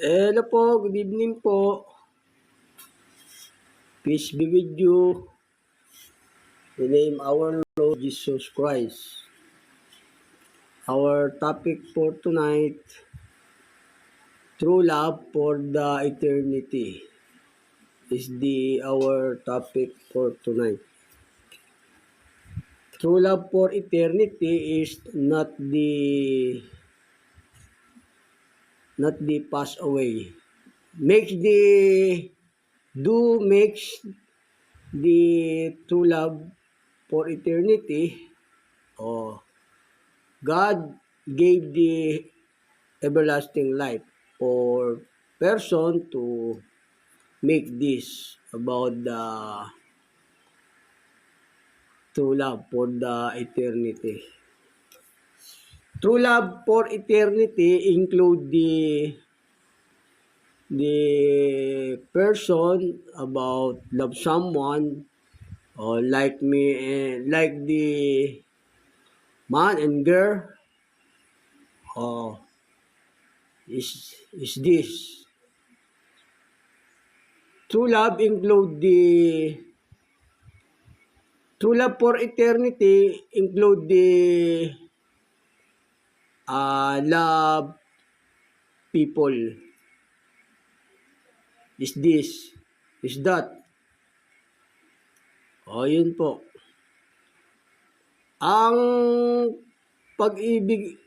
Hello po, good evening po. Peace be with you. In the name our Lord Jesus Christ. Our topic for tonight, true love for the eternity, is our topic for tonight. True love for eternity is not the pass away. Makes the true love for eternity. God gave the everlasting life for person to make this about the true love for the eternity. True love for eternity include the person about love someone or like me, like the man and girl. Is this true love include true love for eternity include the love people. Is this, is that. Yun po. Ang pag-ibig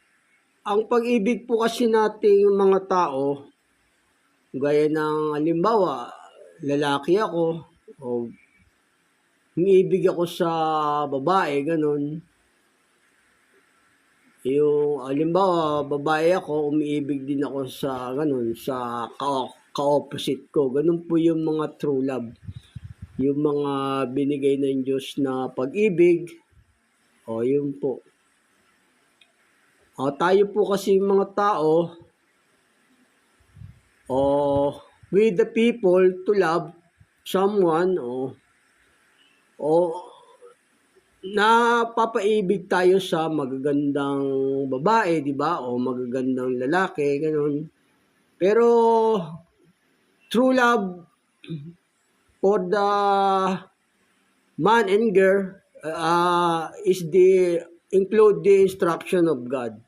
po kasi nating mga tao, gaya ng halimbawa, lalaki ako, o umiibig ako sa babae, ganun. Yung halimbawa, babae ako, umiibig din ako sa ganun, sa ka-opposite ko. Ganun po yung mga true love. Yung mga binigay ng Diyos na pag-ibig, yun po. Tayo po kasi mga tao, with the people to love someone, napapaibig tayo sa magagandang babae, di ba? O magagandang lalaki, ganun. Pero true love for the man and girl is include the instruction of God.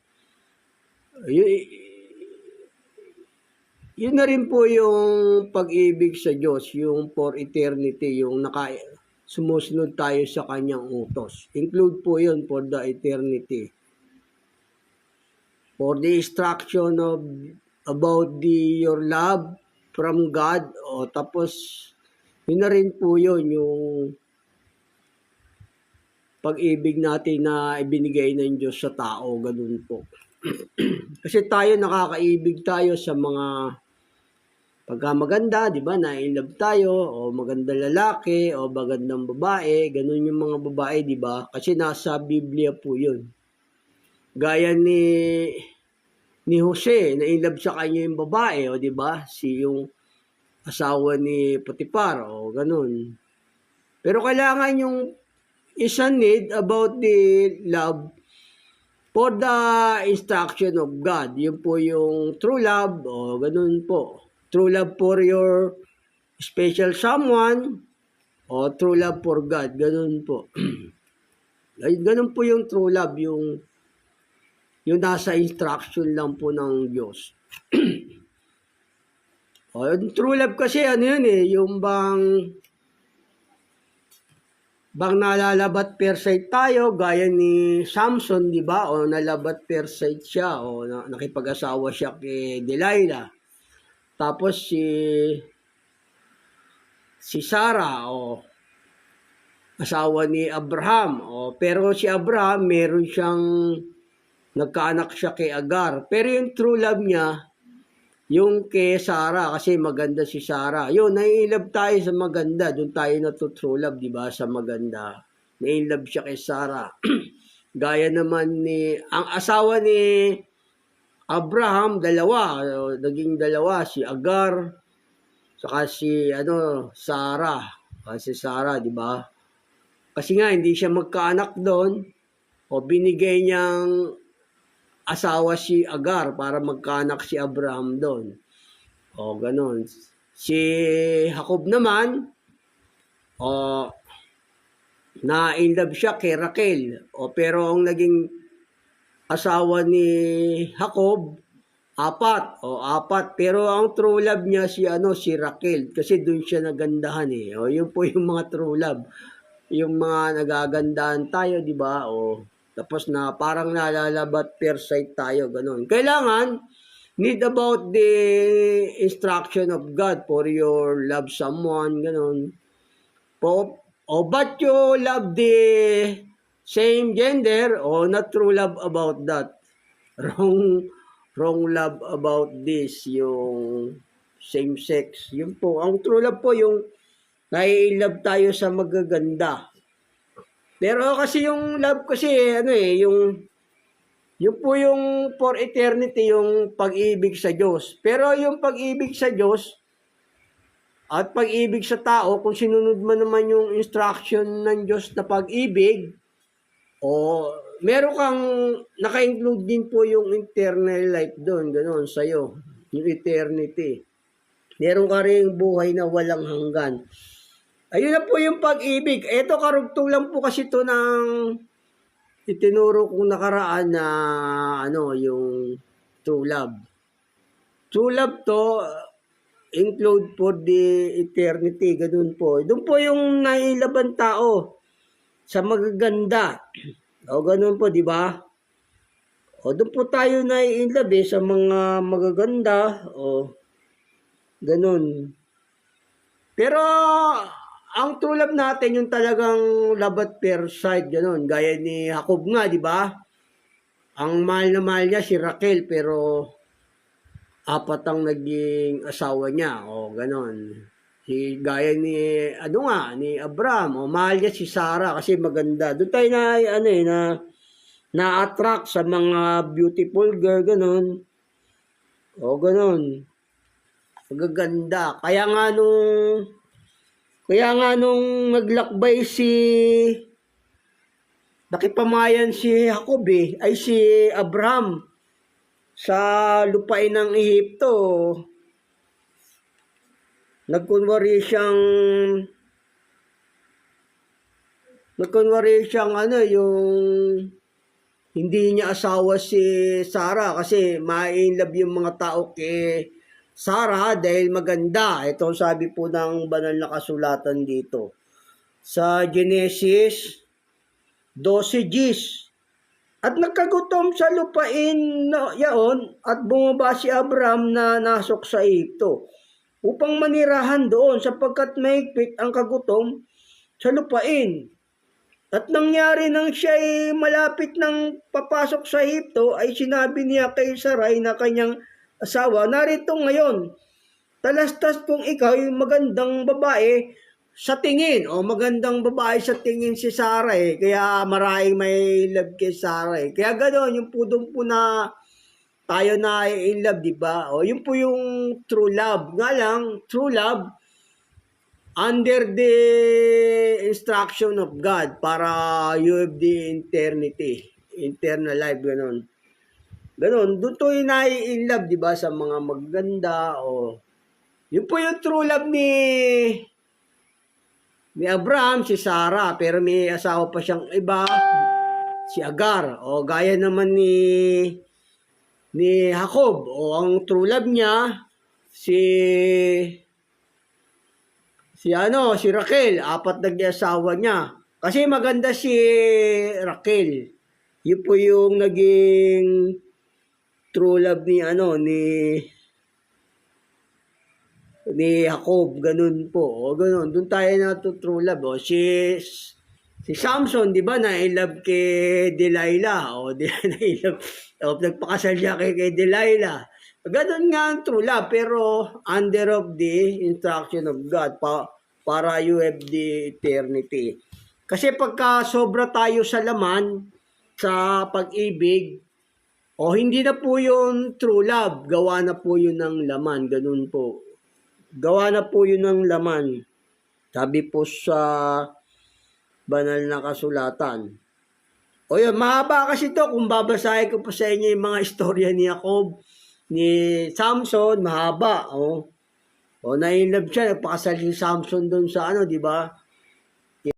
Yun na rin po yung pag-ibig sa Diyos, yung for eternity, yung sumusunod tayo sa kanyang utos. Include po yun for the eternity. For the instruction about your love from God, tapos yun na rin po yun, yung pag-ibig natin na ibinigay ng Diyos sa tao, ganun po. Kasi tayo nakakaibig tayo sa mga pagka maganda, di ba, na-inlove tayo, o magandang lalaki, o magandang babae, ganun yung mga babae, di ba? Kasi nasa Biblia po yun. Gaya ni Jose, na-inlove sa kanya yung babae, o di ba? Yung asawa ni Potiphar, o ganun. Pero kailangan yung isa need about the love for the instruction of God. Yun po yung true love, o ganun po. True love for your special someone, o true love for God, ganun po. Ganun po yung true love, yung nasa instruction lang po ng Diyos. Yung true love kasi ano yun yung bang nalalabat per side tayo, gaya ni Samson, di ba? O nalabat per side siya, o nakipag-asawa siya kay Delilah. Tapos si Sarah, asawa ni Abraham, pero si Abraham meron siyang nagkaanak siya kay Agar. Pero yung true love niya, yung kay Sarah, kasi maganda si Sarah. Yun, nai-love tayo sa maganda. Doon tayo true love, di ba? Sa maganda. Nai-love siya kay Sarah. Gaya naman ang asawa ni Abraham, naging dalawa, si Agar, saka si Sarah. Si Sarah, di ba? Kasi nga hindi siya magkaanak doon, binigay niyang asawa si Agar para magkaanak si Abraham doon. O, ganon. Si Jacob naman, o, na-inlove siya kay Raquel. O, pero ang naging asawa ni Jacob, apat. Pero ang true love niya si Raquel. Kasi doon siya nagandahan eh. O, yun po yung mga true love. Yung mga nagagandahan tayo, di ba? O, tapos na parang nalalabat per side tayo, ganon. Kailangan, need about the instruction of God for your love someone, ganon. But you love the same gender, not true love about that. Wrong love about this, yung same sex. Yun po, ang true love po yung nai-love tayo sa magaganda. Pero kasi yung love kasi, yung po yung for eternity, yung pag-ibig sa Diyos. Pero yung pag-ibig sa Diyos at pag-ibig sa tao, kung sinunod mo naman yung instruction ng Diyos na pag-ibig, meron kang, naka-include din po yung eternal life doon, gano'n, sa'yo, yung eternity. Meron ka rin buhay na walang hanggan. Ayun na po yung pag-ibig. Ito karugtong lang po kasi to ng itinuro kong nakaraan na yung true love. True love to include for the eternity, ganun po. Doon po yung nailaban tao sa magaganda. O ganun po, di ba? O doon po tayo nai-love sa mga magaganda. O ganun. Pero ang true love natin yung talagang love at first sight, gano'n. Gaya ni Jacob nga, di ba? Ang mahal na mahal niya si Raquel, pero apat ang naging asawa niya. O, gano'n. Gaya ni, ni Abraham. O, mahal niya si Sarah kasi maganda. Doon tayo na-attract sa mga beautiful girl, gano'n. O, gano'n. Magaganda. Kaya nga nung naglakbay nakipamayan si Jacob ay si Abraham sa lupain ng Ehipto. Nagkunwari siyang yung hindi niya asawa si Sarah kasi ma-inlove yung mga tao kay Sarah dahil maganda. Ito ang sabi po ng banal na kasulatan dito. Sa Genesis 12:10. At nagkagutom sa lupain yaon at bumaba si Abraham na nasok sa Ehipto upang manirahan doon sapagkat mahigpit ang kagutom sa lupain. At nangyari nang siya ay malapit ng papasok sa Ehipto ay sinabi niya kay Sarai na kanyang asawa, narito ngayon, talastas kung ikaw yung magandang babae sa tingin. Magandang babae sa tingin si Sarah Kaya maraming may love kay Sarah Kaya gano'n, yung po doon po na tayo na in love, di ba? Yun po yung true love. Nga lang, true love, under the instruction of God para you have the eternity, eternal life, gano'n. Ganon, doon to yung in love, di ba, sa mga maganda yun po yung true love ni Abraham, si Sarah, pero may asawa pa siyang iba, si Agar. Gaya naman ni Jacob, ang true love niya, si Raquel, apat nag-asawa niya. Kasi maganda si Raquel. Yun po yung naging true love ni Jacob, ganun po. Ganun, doon tayo na to true love. Si Samson, di ba, na-love kay Delilah. Nagpakasal siya kay Delilah. Ganun nga ang true love, pero under of the instruction of God para you have the eternity. Kasi pagka sobra tayo sa laman, sa pag-ibig, hindi na po yun true love. Gawa na po yun ng laman. Ganun po. Gawa na po yun ng laman. Sabi po sa banal na kasulatan. Yun, mahaba kasi to kung babasahin ko pa sa inyo yung mga istorya ni Jacob. ni Samson, mahaba, oh. O, na-inlove siya, nagpakasal si Samson doon sa ano, di ba?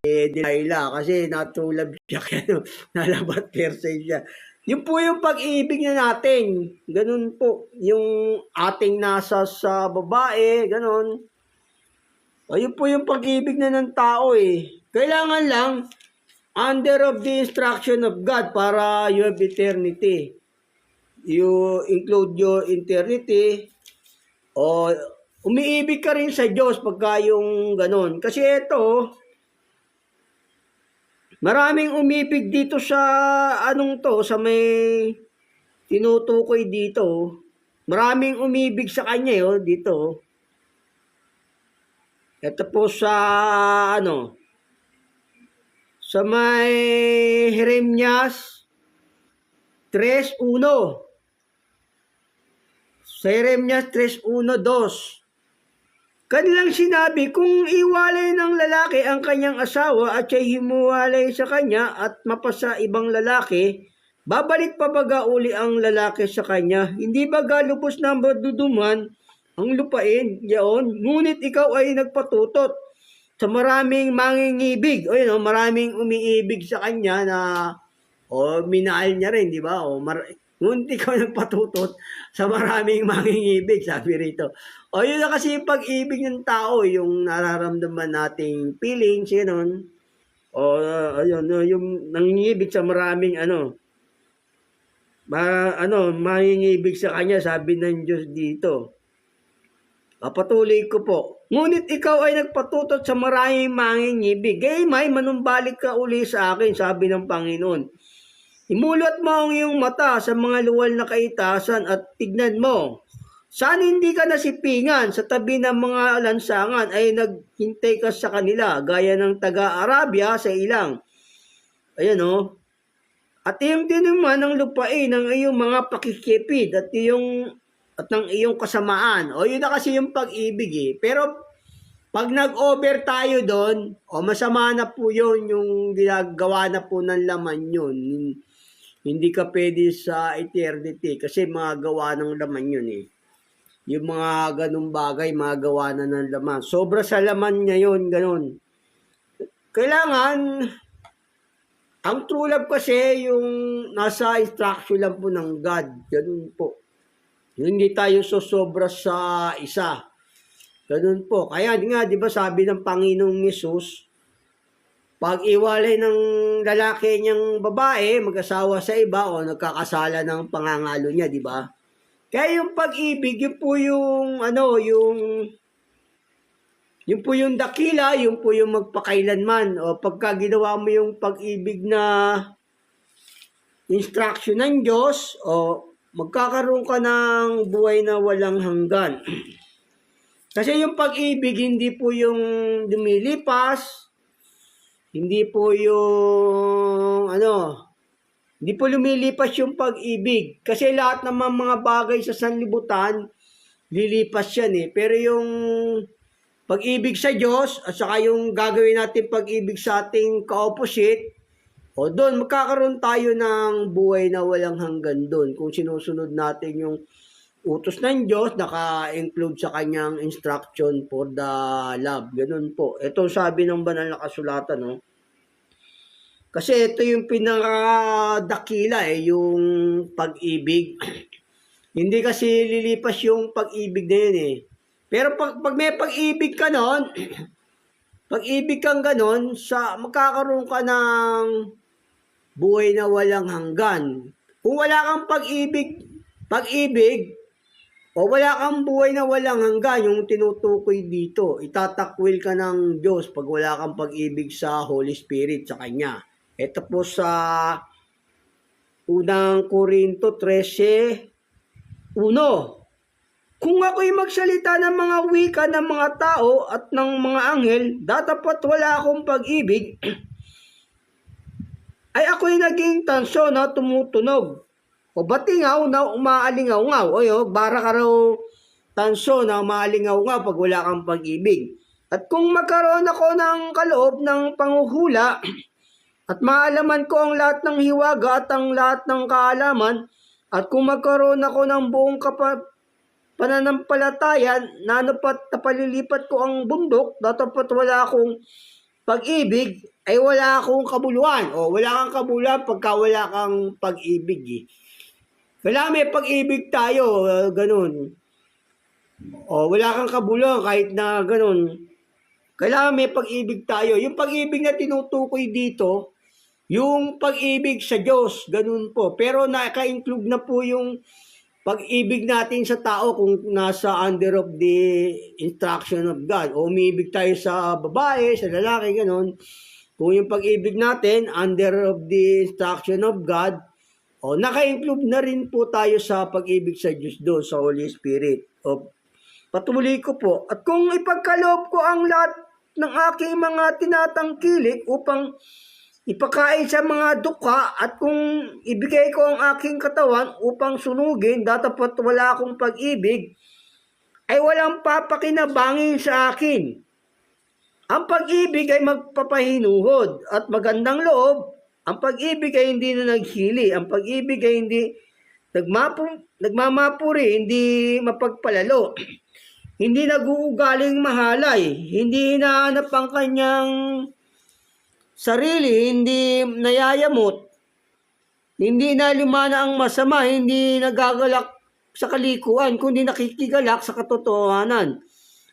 Delilah, kasi natulab siya, kaya nalabat persay siya. Yun po yung pag-ibig na natin. Ganun po. Yung ating nasa sa babae, ganun. O, yun po yung pag-ibig na ng tao eh. Kailangan lang, under of the instruction of God para you have eternity. You include your eternity. O, umiibig ka rin sa Diyos pagka yung ganun. Kasi ito, maraming umibig dito sa anong to, sa may tinutukoy dito. Maraming umibig sa kanya yo dito. Ito po sa ano, sa may Jeremias 3:1. Sa Jeremias 3:1-2. Kanilang sinabi, kung iwalay ng lalaki ang kanyang asawa at siya'y himuwalay sa kanya at mapasa ibang lalaki, babalik pa baga uli ang lalaki sa kanya? Hindi baga lubos na maduduman ang lupain yaon? Ngunit ikaw ay nagpatutot sa maraming mangingibig. O yun, maraming umiibig sa kanya na minahal niya rin, di ba? Ngunit ikaw nagpatutot sa maraming mangingibig, sabi rito. O yun na kasi yung pag-ibig ng tao, yung nararamdaman nating feelings, yun. O ayun, yung nangingibig sa maraming mangingibig sa kanya, sabi ng Diyos dito. Patuloy ko po. Ngunit ikaw ay nagpatutot sa maraming mangingibig. Gayamay, manumbalik ka uli sa akin, sabi ng Panginoon. Imulot mo ang iyong mata sa mga luwal na kaitasan at tignan mo. Saan hindi ka nasipingan sa tabi ng mga lansangan ay naghintay ka sa kanila gaya ng taga-Arabia sa ilang. Ayan o. At iyong dinuman ng lupain ng iyong mga pakikipid at ng iyong kasamaan. O yun na kasi yung pag-ibig eh. Pero pag nag-over tayo doon, masama na po yun, yung ginagawa na po ng laman yun. Hindi ka pwede sa eternity kasi mga gawa ng laman yun eh. Yung mga ganung bagay, mga gawa na ng laman. Sobra sa laman niya yun, ganun. Kailangan, ang true love kasi yung nasa instruction lang po ng God. Ganun po. Hindi tayo sosobra sa isa. Ganun po. Kaya nga, di ba sabi ng Panginoong Yesus, pag iwalay ng lalaki niyang babae, mag-asawa sa iba o nagkakasala ng pangangalo niya, di ba? Kaya yung pag-ibig, yun po yung yun po yung dakila, yun po yung magpakailanman. O pagka ginawa mo yung pag-ibig na instruction ng Diyos, o magkakaroon ka ng buhay na walang hanggan. Kasi yung pag-ibig, hindi po yung lumilipas, hindi po yung hindi po lumilipas yung pag-ibig. Kasi lahat naman mga bagay sa sanlibutan, lilipas yan eh. Pero yung pag-ibig sa Diyos, at saka yung gagawin natin pag-ibig sa ating ka-opposite, doon magkakaroon tayo ng buhay na walang hanggan doon. Kung sinusunod natin yung utos ng Diyos, naka-include sa kanyang instruction for the love. Ganun po. Ito sabi ng banal na kasulatan, no? Kasi ito yung pinakadakila yung pag-ibig. Hindi kasi lilipas yung pag-ibig na yun eh. Pero pag may pag-ibig ka nun, pag-ibig kang ganon, magkakaroon ka ng buhay na walang hanggan. Kung wala kang pag-ibig, o wala kang buhay na walang hanggan, yung tinutukoy dito, itatakwil ka ng Diyos pag wala kang pag-ibig sa Holy Spirit, sa Kanya. Ito po sa unang Korinto 13:1. Kung ako'y magsalita ng mga wika ng mga tao at ng mga anghel, datapat wala akong pag-ibig, ay ako'y naging tanso na tumutunog. O batingaw na umaalingaw-ngaw. Bara ka raw tanso na umaalingaw-ngaw pag wala kang pag-ibig. At kung magkaroon ako ng kaloob ng panghuhula, at maalaman ko ang lahat ng hiwaga at ang lahat ng kaalaman, At kung magkaroon ako ng buong pananampalataya na napalilipat ko ang bundok, dapat wala akong pag-ibig, ay wala akong kabuluhan. O, wala kang kabuluhan pagka wala kang pag-ibig. Eh. Kailangan may pag-ibig tayo, ganun. O, wala kang kabuluhan kahit na ganun. Kailangan may pag-ibig tayo. Yung pag-ibig na tinutukoy dito, yung pag-ibig sa Diyos, ganun po. Pero naka-include na po yung pag-ibig natin sa tao kung nasa under of the instruction of God. O umiibig tayo sa babae, sa lalaki, ganun. Kung yung pag-ibig natin under of the instruction of God, o naka-include na rin po tayo sa pag-ibig sa Diyos doon, sa Holy Spirit. O patuloy ko po. At kung ipagkaloob ko ang lahat ng aking mga tinatangkilik upang ipakain sa mga duka at kung ibigay ko ang aking katawan upang sunugin, dapat wala akong pag-ibig, ay walang papakinabangin sa akin. Ang pag-ibig ay magpapahinuhod at magandang loob. Ang pag-ibig ay hindi na naghili. Ang pag-ibig ay hindi nagmamapuri, hindi mapagpalalo. Hindi nag-uugaling mahalay. Hindi hinahanap ang kanyang sarili, hindi nayayamot, hindi nalimana ang masama, hindi nagagalak sa kalikuan, kundi nakikigalak sa katotohanan.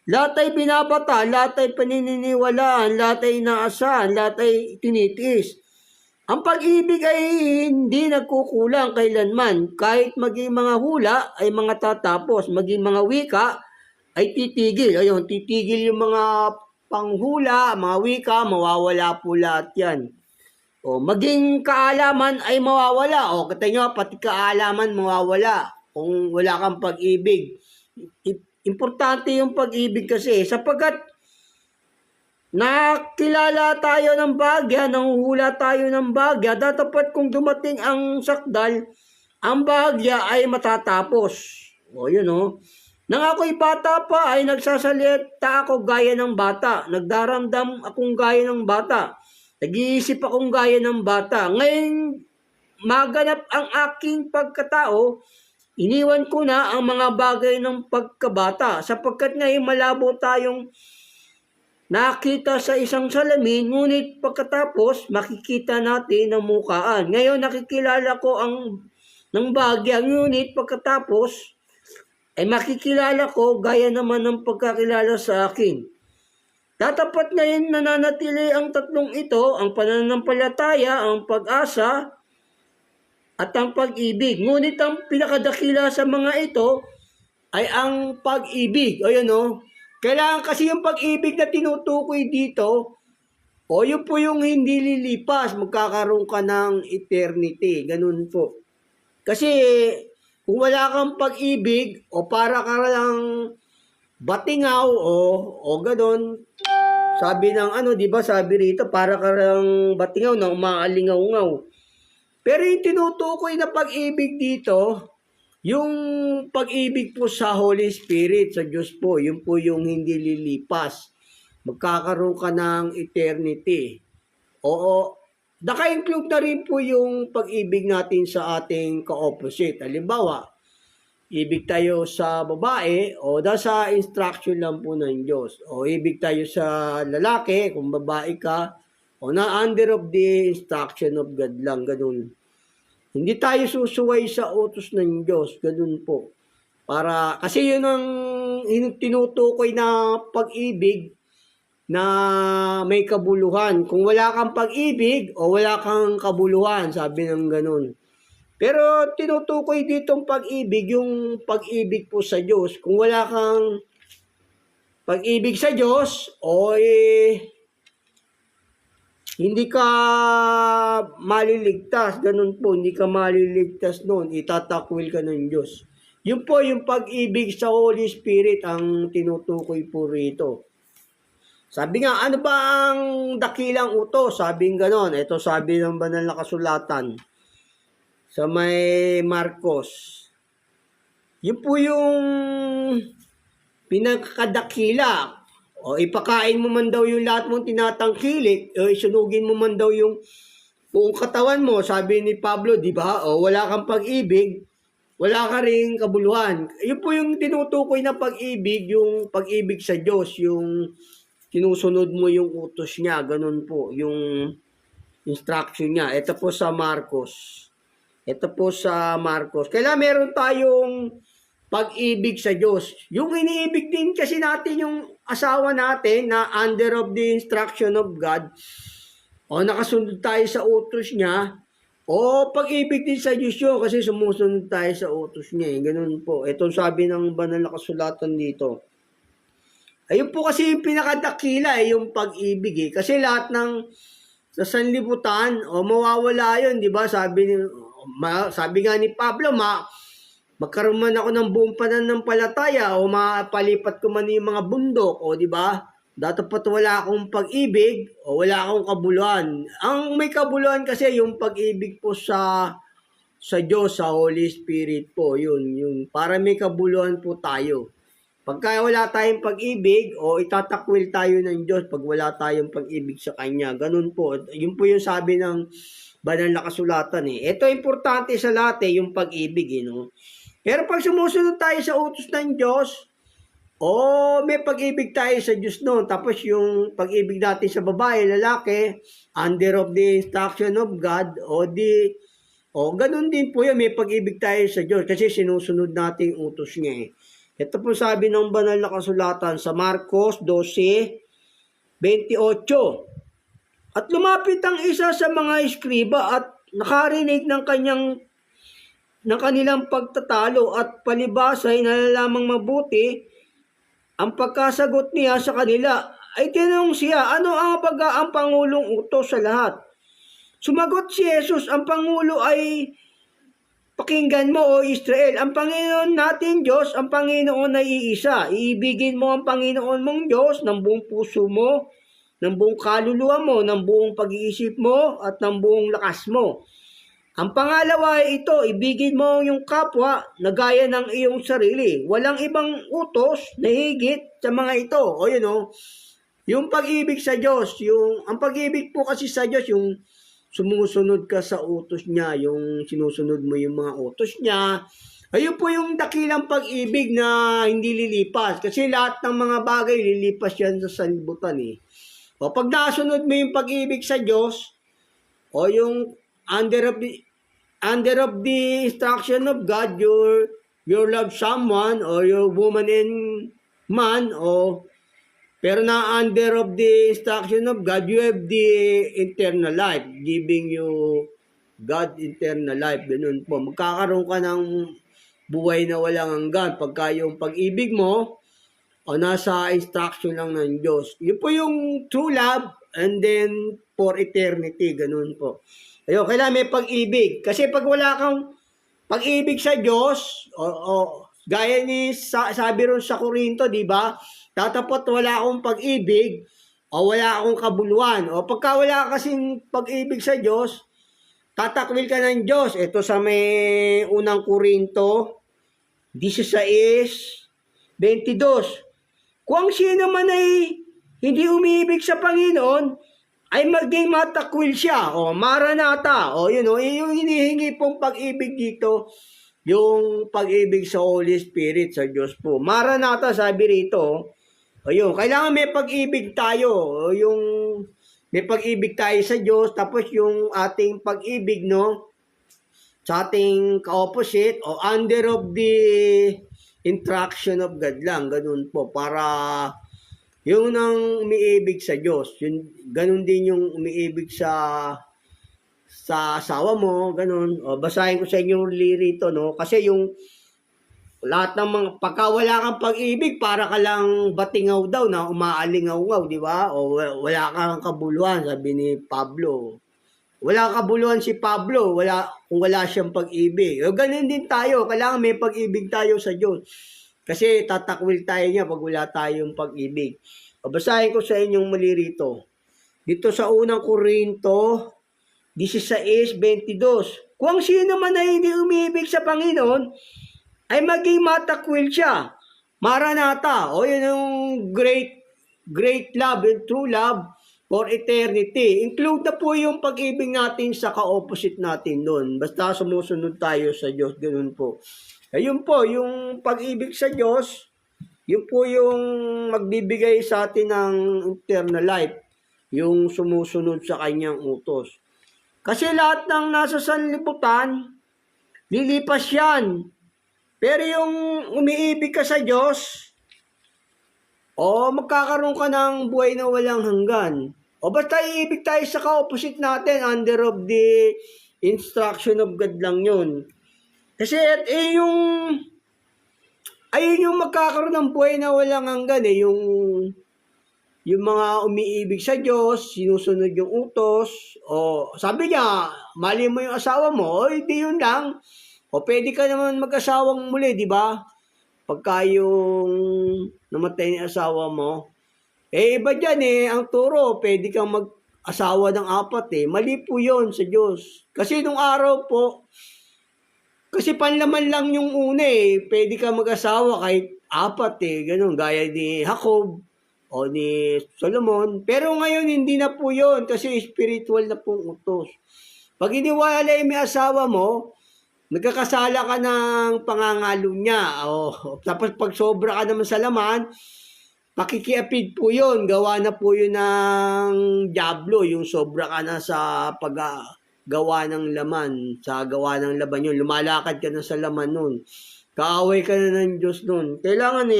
Lahat ay binabata, lahat ay panininiwalaan, lahat ay inaasahan, lahat ay tinitiis. Ang pag-ibig ay hindi nagkukulang kailanman, kahit maging mga hula ay mga tatapos, maging mga wika ay titigil. Ayun, titigil yung mga panghula, mga wika, mawawala po lahat yan. O, maging kaalaman ay mawawala. O, kata nyo, pati kaalaman mawawala kung wala kang pag-ibig. Importante yung pag-ibig kasi, sapagkat nakilala tayo ng bagya, nanguhula tayo ng bagya, dapat kung dumating ang sakdal, ang bagya ay matatapos. O, yun o. Nang ako'y bata pa ay nagsasalita ako gaya ng bata. Nagdaramdam akong gaya ng bata. Nag-iisip akong gaya ng bata. Ngayon, maganap ang aking pagkatao, iniwan ko na ang mga bagay ng pagkabata. Sapagkat ngayon malabo tayong nakita sa isang salamin, ngunit pagkatapos makikita natin ang mukhaan. Ngayon nakikilala ko ng bagya, ngunit pagkatapos ay makikilala ko gaya naman ng pagkakilala sa akin. Tatapat ngayon nananatili ang tatlong ito, ang pananampalataya, ang pag-asa, at ang pag-ibig. Ngunit ang pinakadakila sa mga ito ay ang pag-ibig. O yun o. Kailangan kasi yung pag-ibig na tinutukoy dito, o yun po yung hindi lilipas, magkakaroon ka ng eternity. Ganun po. Kasi kung wala kang pag-ibig o para ka lang batingaw o gano'n, sabi ng di ba sabi rito, para ka lang batingaw na umaalingaw-ngaw. Pero yung tinutukoy na pag-ibig dito, yung pag-ibig po sa Holy Spirit, sa Diyos po, yun po yung hindi lilipas. Magkakaroon ka ng eternity. Oo, naka-include na rin po yung pag-ibig natin sa ating ka-opposite. Halimbawa, ibig tayo sa babae o sa instruction lang po ng Diyos. O ibig tayo sa lalaki kung babae ka o na under of the instruction of God lang. Ganun. Hindi tayo susuway sa utos ng Diyos. Ganun po. Kasi yun ang tinutukoy na pag-ibig na may kabuluhan. Kung wala kang pag-ibig o wala kang kabuluhan, sabi ng ganun. Pero tinutukoy ditong pag-ibig, yung pag-ibig po sa Diyos. Kung wala kang pag-ibig sa Diyos, hindi ka maliligtas. Ganun po, hindi ka maliligtas noon. Itatakwil ka ng Diyos. Yun po, yung pag-ibig sa Holy Spirit ang tinutukoy po rito. Sabi nga, ano ba ang dakilang utos? Sabi nga ganon. Ito sabi ng banal na kasulatan sa may Marcos. Yun po yung pinakadakila. O ipakain mo man daw yung lahat mong tinatangkilik, o isunugin mo man daw yung buong katawan mo. Sabi ni Pablo, di ba? O wala kang pag-ibig, wala ka ring kabuluhan. Yun po yung tinutukoy na pag-ibig, yung pag-ibig sa Diyos, yung sinusunod mo yung utos niya, ganun po, yung instruction niya. Ito po sa Marcos. Ito po sa Marcos. Kailangan meron tayong pag-ibig sa Diyos. Yung iniibig din kasi natin yung asawa natin na under of the instruction of God, o nakasunod tayo sa utos niya, o pag-ibig din sa Diyos yun kasi sumusunod tayo sa utos niya. Ganun po. Ito sabi ng banal na kasulatan dito. Ayun po kasi yung pinakadakila yung pag-ibig Kasi lahat ng sa sanlibutan, mawawala yun, di ba? Sabi nga ni Pablo, magkaroon man ako ng buong pananampalataya o mapalipat ko man yung mga bundok, di ba? Dapat wala akong pag-ibig o wala akong kabuluhan. Ang may kabuluhan kasi yung pag-ibig po sa Diyos, sa Holy Spirit po, yun. Para may kabuluhan po tayo. Pagka wala tayong pag-ibig, o itatakwil tayo ng Diyos pag wala tayong pag-ibig sa Kanya. Ganun po. Yun po yung sabi ng banal na kasulatan Ito importante sa lahat yung pag-ibig no? Pero pag sumusunod tayo sa utos ng Diyos, may pag-ibig tayo sa Diyos noon. Tapos yung pag-ibig natin sa babae, lalaki, under of the instruction of God, ganun din po yun. May pag-ibig tayo sa Diyos kasi sinusunod natin yung utos niya Ito po sabi ng banal na kasulatan sa Marcos 12:28. At lumapit ang isa sa mga eskriba at nakarinig ng kanilang pagtatalo at palibasay nalalamang mabuti ang pagkasagot niya sa kanila. Ay tinanong siya, ano ang pangulong utos sa lahat? Sumagot si Jesus, ang pangulo ay, pakinggan mo o Israel, ang Panginoon natin Diyos, ang Panginoon ay iisa. Iibigin mo ang Panginoon mong Diyos ng buong puso mo, ng buong kaluluwa mo, ng buong pag-iisip mo, at ng buong lakas mo. Ang pangalawa ay ito, ibigin mo yung kapwa na gaya ng iyong sarili. Walang ibang utos na higit sa mga ito. Yung pag-ibig sa Diyos, ang pag-ibig po kasi sa Diyos, yung sumusunod ka sa utos niya, yung sinusunod mo yung mga utos niya. Ayun po yung dakilang pag-ibig na hindi lilipas. Kasi lahat ng mga bagay lilipas yan sa sanlibutan O pag nasunod mo yung pag-ibig sa Diyos, o yung under of the instruction of God, your love someone, or your woman and man, pero na under of the instruction of God, you have the eternal life, giving you God eternal life. Ganun po. Magkakaroon ka ng buhay na walang hanggan pagka yung pag-ibig mo nasa instruction lang ng Diyos. Yun po yung true love and then for eternity. Ganun po. Kailangan may pag-ibig. Kasi pag wala kang pag-ibig sa Diyos, gaya ni sabi ron sa Korinto, di ba? Tatapot wala akong pag-ibig o wala akong kabuluhan. O pagka wala kasing pag-ibig sa Diyos, tatakwil ka ng Diyos. Ito sa may unang Korinto 16:22. Kung sino man ay hindi umiibig sa Panginoon, ay maging matakwil siya. Maranatha. Yung hinihingi pong pag-ibig dito, yung pag-ibig sa Holy Spirit, sa Diyos po. Maranatha, sabi rito. Kailangan may pag-ibig tayo. May pag-ibig tayo sa Diyos, tapos yung ating pag-ibig, sa ating ka-opposite, under of the instruction of God lang. Ganun po. Para yung nang umiibig sa Diyos, ganun din yung umiibig sa asawa mo, ganun. Basahin ko sa inyo rito, kasi yung lahat ng mga, pagka wala kang pag-ibig, para ka lang batingaw daw na umaalingaw-ngaw, di ba? Wala kang kabuluhan, sabi ni Pablo. Wala kang kabuluhan si Pablo, kung wala siyang pag-ibig. Ganun din tayo, kailangan may pag-ibig tayo sa Diyos. Kasi tatakwil tayo niya pag wala tayong pag-ibig. Basahin ko sa inyong mali rito. Dito sa unang Korinto 16:22. Kung sino man ay hindi umiibig sa Panginoon, ay maging matakwil siya. Maranatha. Yun yung great love, yung true love. for eternity. Include na po yung pag-ibig natin sa ka-opposite natin doon. Basta sumusunod tayo sa Diyos, ganun po. Ayun po, yung pag-ibig sa Diyos, yun po yung magbibigay sa atin ng eternal life, yung sumusunod sa kanyang utos. Kasi lahat ng nasa sanlibutan, lilipas yan. Pero yung umiibig ka sa Diyos, magkakaroon ka ng buhay na walang hanggan. Basta iibig tayo sa ka-opposite natin, under of the instruction of God lang yun. Kasi ayun yung magkakaroon ng buhay na walang hanggan yung mga umiibig sa Diyos, sinusunod yung utos, sabi niya, mali mo yung asawa mo, hindi yun lang. Pwede ka naman mag-asawang muli, di ba? Pagka yung namatay ni asawa mo, iba dyan ang turo, pwede kang mag-asawa ng 4 Mali po yun sa Diyos. Kasi nung araw po, kasi panlaman lang yung una pwede kang mag-asawa kahit 4 ganun, gaya ni Jacob o ni Solomon. Pero ngayon hindi na po yun kasi spiritual na pong utos. Pag iniwalay may asawa mo, nagkakasala ka ng pangangalo niya. Tapos pag sobra ka naman sa laman, pakikiapid po yun. Gawa na po yun ng diablo. Yung sobra ka na sa paggawa ng laman. Sa gawa ng laman yun. Lumalakad ka na sa laman nun. Kaaway ka na ng Diyos nun. Kailangan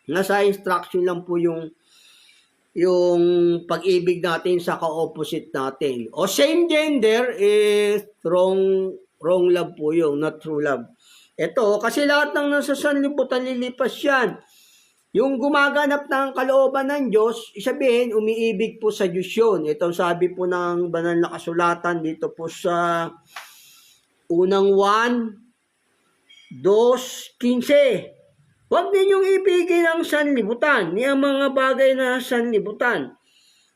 nasa instruction lang po yung pag-ibig natin sa ka-opposite natin. Same gender is wrong love po yung not true love. Ito, kasi lahat ng nasa sanlibutan lilipas yan. Yung gumaganap ng kalooban ng Diyos, isabihin, umiibig po sa Diyos yun. Ito sabi po ng banal na kasulatan dito po sa unang 1:2:15. Huwag ninyong ibigin ang sanlibutan, ni ang mga bagay na sanlibutan.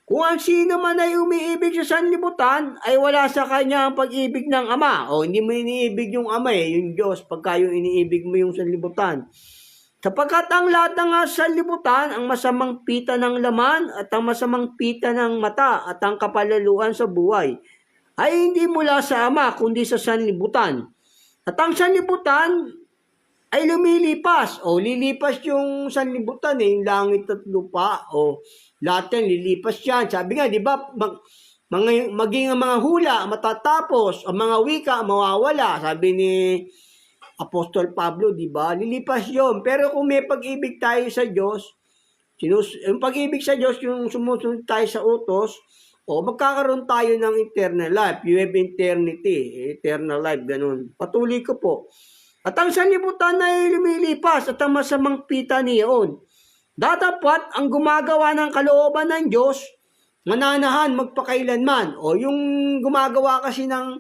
Kung ang sino man ay umiibig sa sanlibutan, ay wala sa kanya ang pag-ibig ng Ama. Hindi mo iniibig yung Ama yung Diyos, pagka yung iniibig mo yung sanlibutan. Sapagkat ang lahat ng sanlibutan, ang masamang pita ng laman at ang masamang pita ng mata at ang kapalaluan sa buhay, ay hindi mula sa Ama, kundi sa sanlibutan. At ang sanlibutan ay lumilipas. Lilipas yung sanlibutan yung langit at lupa. Lahat yan, lilipas yan. Sabi nga, di ba, maging ang mga hula, matatapos, ang mga wika, mawawala. Sabi ni Apostol Pablo, di ba? Lilipas yon. Pero kung may pag-ibig tayo sa Diyos, yung pag-ibig sa Diyos, yung sumusunod tayo sa utos, magkakaroon tayo ng eternal life. You have eternity, eternal life, ganun. Patuloy ko po. At ang sanlibutan ay lumilipas at ang masamang pita niyon. Datapat ang gumagawa ng kalooban ng Diyos, mananahan magpakailanman. Yung gumagawa kasi ng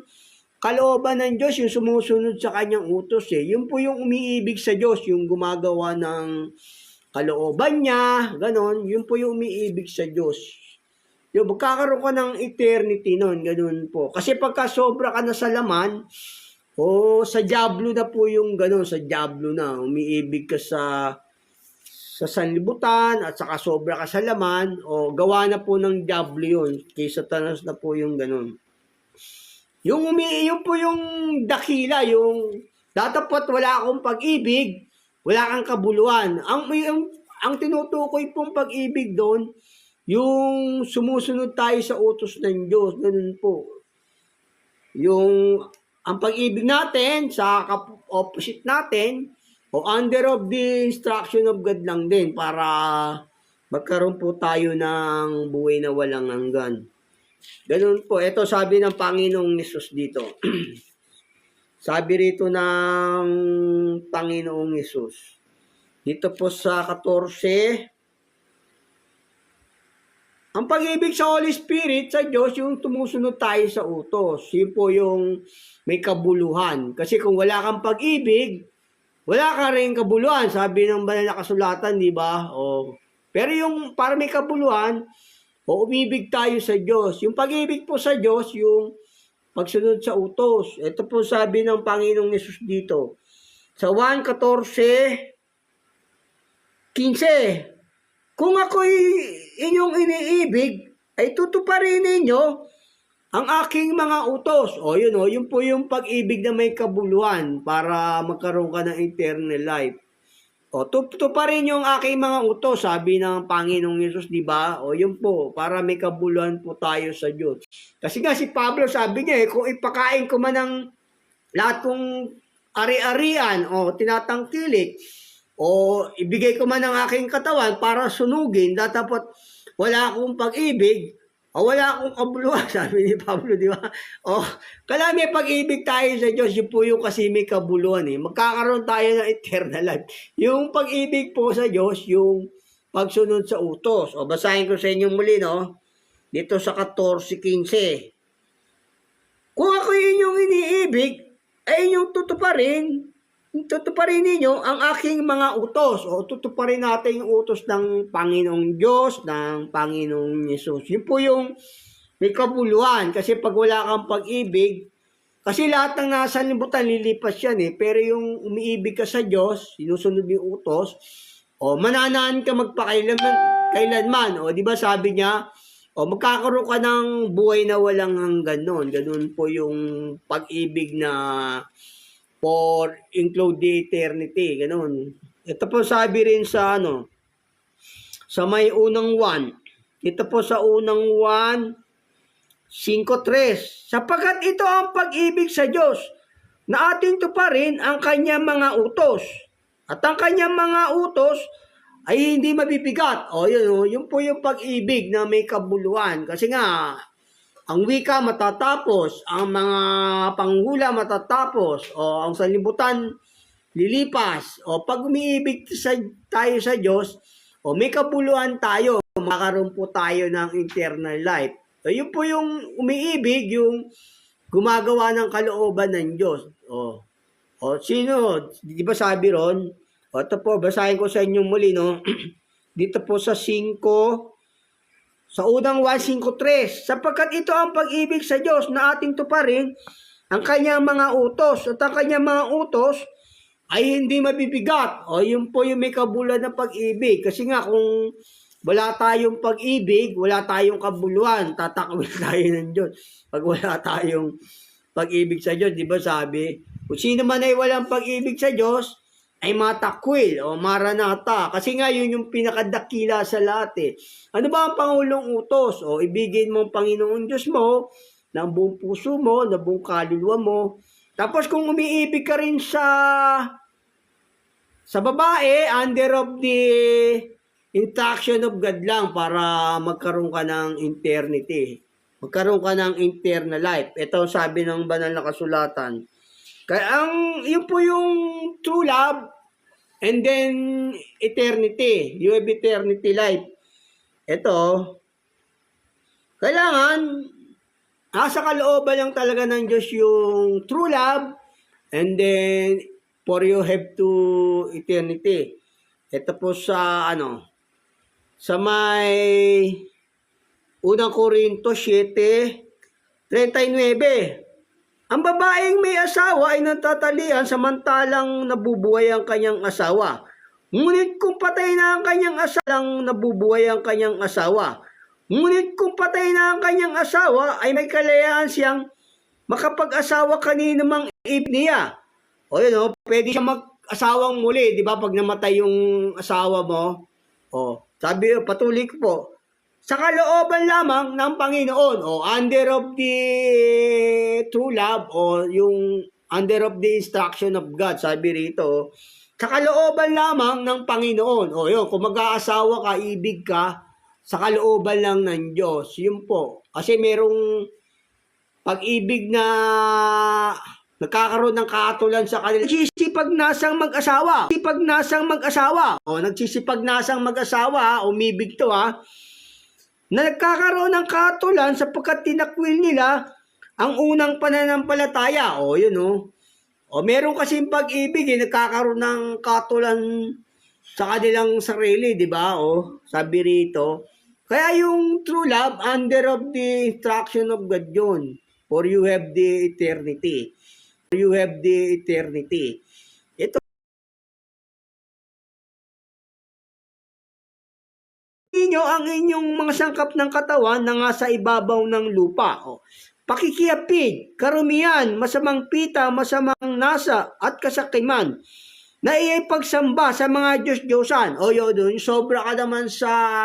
kalooban ng Diyos, yung sumusunod sa kanyang utos Yun po yung umiibig sa Diyos, yung gumagawa ng kalooban niya, ganon. Yun po yung umiibig sa Diyos. Yung magkakaroon ka ng eternity nun, ganon po. Kasi pagka sobra ka na sa laman, sa diablo na po yung gano'n, sa diablo na, umiibig ka sa sanlibutan at saka sobra ka sa laman, gawa na po ng diablo yun, kay Satanas na po yung gano'n. Yung po yung dakila, yung datapat wala akong pag-ibig, wala kang kabuluhan. Ang tinutukoy pong pag-ibig doon, yung sumusunod tayo sa utos ng Diyos, gano'n po. Ang pag-ibig natin sa opposite natin under of the instruction of God lang din para magkaroon po tayo ng buhay na walang hanggan. Ganun po. Ito sabi ng Panginoong Hesus dito. Sabi rito ng Panginoong Hesus. Dito po sa 14. Ang pag-ibig sa Holy Spirit, sa Diyos, yung tumusunod tayo sa utos. Yun po yung may kabuluhan. Kasi kung wala kang pag-ibig, wala ka rin kabuluhan. Sabi ng banal na kasulatan, di ba? Pero yung para may kabuluhan, umibig tayo sa Diyos. Yung pag-ibig po sa Diyos, yung pagsunod sa utos. Ito po sabi ng Panginoong Hesus dito. Sa 1:14-15, kung ako'y inyong iniibig, ay tutuparin ninyo ang aking mga utos. Yun po yung pag-ibig na may kabuluhan para magkaroon ka ng eternal life. Tuparin yung aking mga utos, sabi ng Panginoong Yesus, di ba? Yun po, para may kabuluhan po tayo sa Diyos. Kasi nga si Pablo sabi niya, kung ipakain ko man ng lahat kong ari-arian o tinatangkilik, o ibigay ko man ang aking katawan para sunugin, dapat wala akong pag-ibig, o wala akong kabuluhan, sabi ni Pablo, di ba? Kaya may pag-ibig tayo sa Diyos, yun po yung kasi may kabuluhan eh. Magkakaroon tayo ng eternal life. Yung pag-ibig po sa Diyos, yung pagsunod sa utos. Basahin ko sa inyo muli, no? Dito sa 14:15. Kung ako inyong iniibig, ay inyong tutuparin ninyo ang aking mga utos. Tutuparin natin yung utos ng Panginoong Diyos, ng Panginoong Yesus. Yun po yung may kabuluhan. Kasi pag wala kang pag-ibig, kasi lahat ng nasa libutan lilipas yan eh. Pero yung umiibig ka sa Diyos, sinusunod yung utos, mananaan ka magpakailanman. Di ba sabi niya, magkakaroon ka ng buhay na walang hanggan nun. Ganun po yung pag-ibig na for include the eternity. Ganun. Ito po sabi rin sa sa may unang 1. Ito po sa unang 1:5-3. Sapagkat ito ang pag-ibig sa Diyos, na ating tuparin ang kanyang mga utos. At ang kanyang mga utos ay hindi mabibigat. Yun po yung pag-ibig na may kabuluhan. Kasi nga, ang wika matatapos, ang mga panghula matatapos, ang sanlibutan lilipas. Pag umiibig tayo sa Diyos, may kabuluhan tayo, makakaroon po tayo ng eternal life. Yun po yung umiibig, yung gumagawa ng kalooban ng Diyos. Sino? Di ba sabi ron? Ito po, basahin ko sa inyo muli, no? Dito po sa 5, sa unang 1:5-3. Sapagkat ito ang pag-ibig sa Diyos na ating tuparin ang kanyang mga utos. At ang kanyang mga utos ay hindi mabibigat. Yun po yung may kabuluhan na pag-ibig. Kasi nga kung wala tayong pag-ibig, wala tayong kabuluhan, tatakwil tayo ng Diyos. Pag wala tayong pag-ibig sa Diyos, di ba sabi? Kung sino man ay walang pag-ibig sa Diyos, ay matakwil o maranata. Kasi nga yun yung pinakadakila sa lahat eh. Ano ba ang pangulong utos? Ibigin mo ang Panginoon Diyos mo ng buong puso mo, ng buong kaluluwa mo. Tapos kung umiibig ka rin sa babae, under of the instruction of God lang para magkaroon ka ng eternity. Magkaroon ka ng eternal life. Ito sabi ng banal na kasulatan. Kaya yun po yung true love and then eternity. You have eternity life. Ito, kailangan nasa kalooban lang talaga ng Diyos yung true love and then for you have to eternity. Ito po sa sa may unang Korinto 7:39. Ang babaeng may asawa ay natatalian samantalang nabubuhay ang kanyang asawa. Ngunit kung patay na ang kanyang asawa, nabubuhay ang kanyang asawa. Ngunit kung patay na ang kanyang asawa, ay may kalayaan siyang makapag-asawa kanino mang ibig niya. Pwede siya mag-asawang muli, di ba? Pag namatay yung asawa mo. Sabi, patuloy ko po. Sa kalooban lamang ng Panginoon under of the true love yung under of the instruction of God, sabi rito, sa kalooban lamang ng Panginoon. Kung mag-aasawa ka, ibig ka, sa kalooban lang ng Diyos. Yun po. Kasi merong pag-ibig na nagkakaroon ng kaatulan sa kanila. Nagsisipag-nasang mag-asawa. Nagsisipag-nasang mag-asawa, umibig to na nagkakaroon ng kaatulan sapagkat tinakwil nila ang unang pananampalataya. Meron kasing pag-ibig nagkakaroon ng kaatulan sa kanilang sarili, di ba? Sabi rito. Kaya yung true love, under of the instruction of God yun. For you have the eternity. For you have the eternity. Ito, ninyo ang inyong mga sangkap ng katawan na nga sa ibabaw ng lupa. O, pakikiapid, karumian, masamang pita, masamang nasa, at kasakiman, na iyay pagsamba sa mga Diyos-Diyosan. O yun, sobra ka naman sa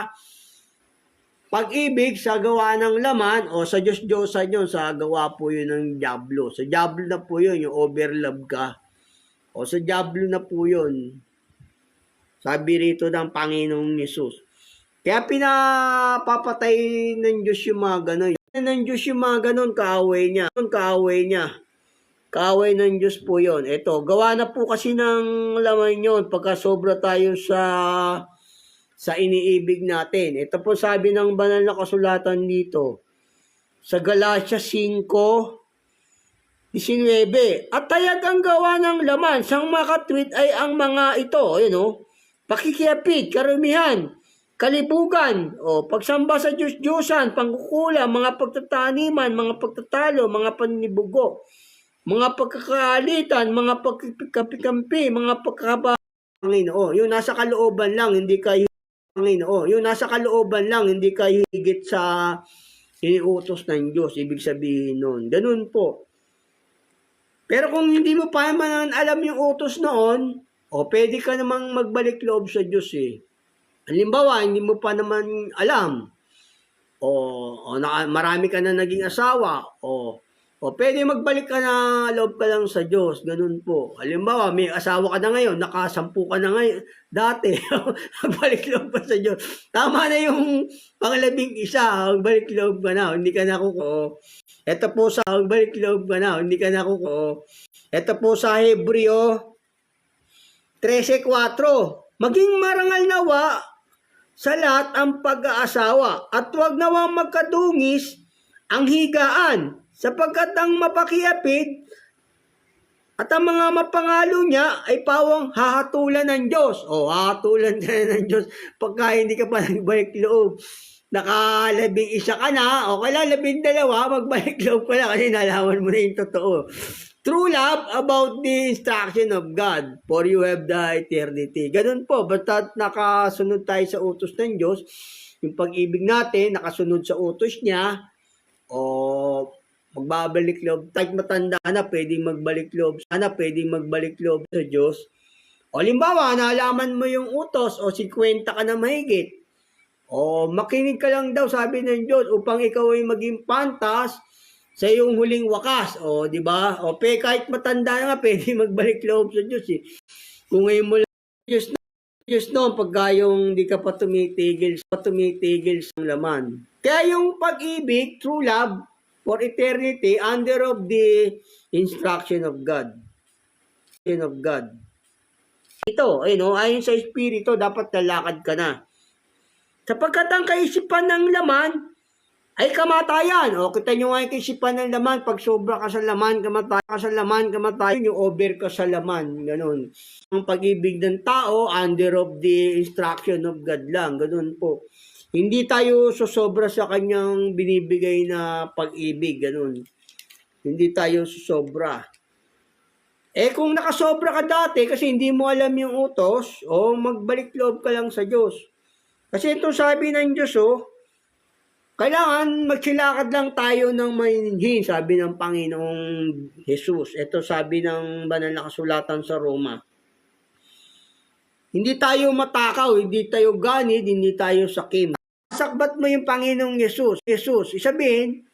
pag-ibig sa gawa ng laman, o sa Diyos-Diyosan yun, sa gawa po yun ng Diablo. Sa Diablo na po yun, yung overlove ka. O sa Diablo na po yun. Sabi rito ng Panginoong Yesus. Kaya pinapapatay ng Diyos yung mga ganon. Ng Diyos yung mga ganon, kaaway niya. Kaaway niya. Kaaway ng Diyos po yon. Ito, gawa na po kasi ng laman yon pagka sobra tayo sa iniibig natin. Ito po sabi ng banal na kasulatan dito. Sa Galatia 5:19. At tayag ang gawa ng laman, sang makatwid ay ang mga ito. Ayun o. Pakikiapid, karumihan, kalibugan, pagsamba sa Diyos-Diyosan, pangkukula, mga pagtataniman, mga pagtatalo, mga paninibugo, mga pagkakaalitan, mga pagkapikampi, mga pagkakaba. Panginoon, yung nasa kalooban lang, hindi kayo Panginoon, yung nasa kalooban lang, hindi kayo higit sa iniutos ng Diyos. Ibig sabihin nun, ganun po. Pero kung hindi mo pa naman alam yung utos noon, pwede ka namang magbalik loob sa Diyos eh. Halimbawa, hindi mo pa naman alam. Marami ka na naging asawa. Pwede magbalik ka na loob ka lang sa Diyos. Ganun po. Halimbawa, may asawa ka na ngayon, nakasampu ka na ngayon. Dati, magbalik loob ka sa Diyos. Tama na yung pangalabing isa, magbalik loob ka na, hindi ka na kuko. Ito po sa magbalik loob ka na, hindi ka na kuko. Ito po sa Hebreo 13:4. Maging marangal nawa sa lahat ang pag-aasawa at huwag nawang magkadungis ang higaan sapagkat ang mapakiapid at ang mga mapangalo niya ay pawang hahatulan ng Diyos. Hahatulan ka na ng Diyos pagka hindi ka pa nagbalik loob. Nakalabing isa ka na, kailan 12, magbalik loob ka na kasi nalaman mo na yung totoo. True love about the instruction of God, for you have the eternity. Ganun po, basta nakasunod tayo sa utos ng Diyos, yung pag-ibig natin, nakasunod sa utos niya, magbabalik loob. Kahit matanda na, pwedeng magbalik loob. Pwedeng magbalik loob sa Diyos. Halimbawa, nalaman mo yung utos, 50 ka na mahigit. Makinig ka lang daw, sabi ng Diyos, upang ikaw ay maging pantas sa iyong huling wakas. Di ba? Kahit matanda na nga, pwede magbalik loob sa Diyos eh. Kung ngayon mo lang Diyos no, pagka yung di ka pa tumitigil sa laman. Kaya yung pag-ibig, true love, for eternity, under of the instruction of God. Ito, ayon sa Espiritu, dapat lalakad ka na. Sapagkat ang kaisipan ng laman ay kamatayan. Kita nyo nga yung kaisipan ng laman. Pag sobra ka sa laman, kamatayan. Yung over ka sa laman. Ganun. Ang pag-ibig ng tao, under of the instruction of God lang. Ganun po. Hindi tayo susobra sa kanyang binibigay na pag-ibig. Ganun. Hindi tayo susobra. Kung nakasobra ka dati kasi hindi mo alam yung utos, magbalik loob ka lang sa Diyos. Kasi ito sabi ng Diyos, kailangan magsilakad lang tayo ng mainhin, sabi ng Panginoong Jesus. Ito sabi ng banal na kasulatan sa Roma. Hindi tayo matakaw, hindi tayo ganid, hindi tayo sakim. Sakbat mo yung Panginoong Jesus. Isabihin,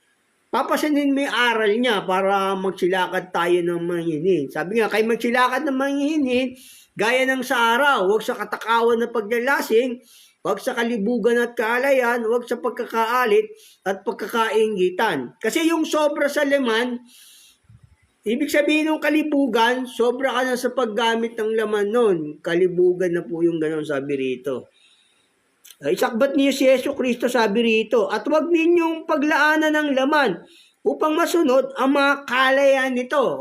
papasanin mo yung aral niya para magsilakad tayo ng mainhin. Sabi nga, kayo magsilakad ng mainhin, gaya ng sa araw, huwag sa katakawan na paglalasing, huwag sa kalibugan at kaalayan, huwag sa pagkakaalit at pagkakainggitan. Kasi yung sobra sa laman, ibig sabihin ng kalibugan, sobra ka na sa paggamit ng laman nun. Kalibugan na po yung ganon, sabi rito. Isakbat niyo si Yesu Kristo, sabi rito, at huwag ninyong paglaanan ng laman upang masunod ang mga kaalayan nito.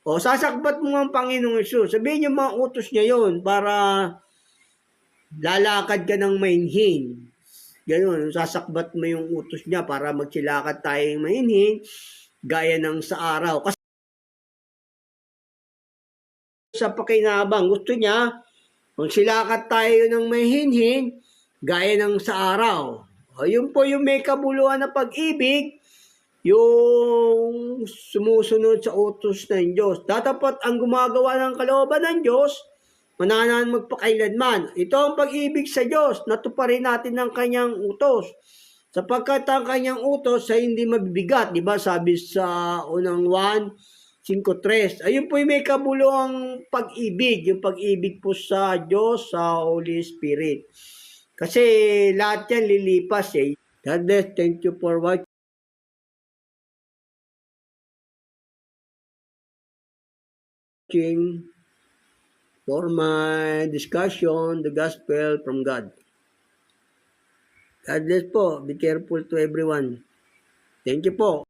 Sasakbat mo ang Panginoong Yesus. Sabihin niyo mga utos niya yon para lalakad ka ng mainhin. Ganun, sasakbat mo yung utos niya para magsilakad tayong mainhin, gaya ng sa araw. Kasi sa pakinabang, gusto niya, magsilakad tayo ng mainhin, gaya ng sa araw. O, yun po yung may kabuluhan na pag-ibig, yung sumusunod sa utos ng Diyos. Tatapat ang gumagawa ng kalooban ng Diyos, mananan magpakailanman. Ito ang pag-ibig sa Diyos, natuparin natin ang kanyang utos. Sapagkat ang kanyang utos ay hindi mabibigat, di ba? Sabi sa unang 1:5-3. Ayun po yung may kabuluhang pag-ibig, yung pag-ibig po sa Diyos, sa Holy Spirit. Kasi lahat yan lilipas eh. God bless. Thank you for watching. For my discussion, the gospel from God. God bless po. Be careful to everyone. Thank you po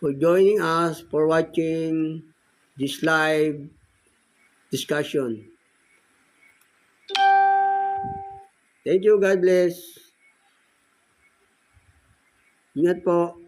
for joining us, for watching this live discussion. Thank you. God bless. Ingat po.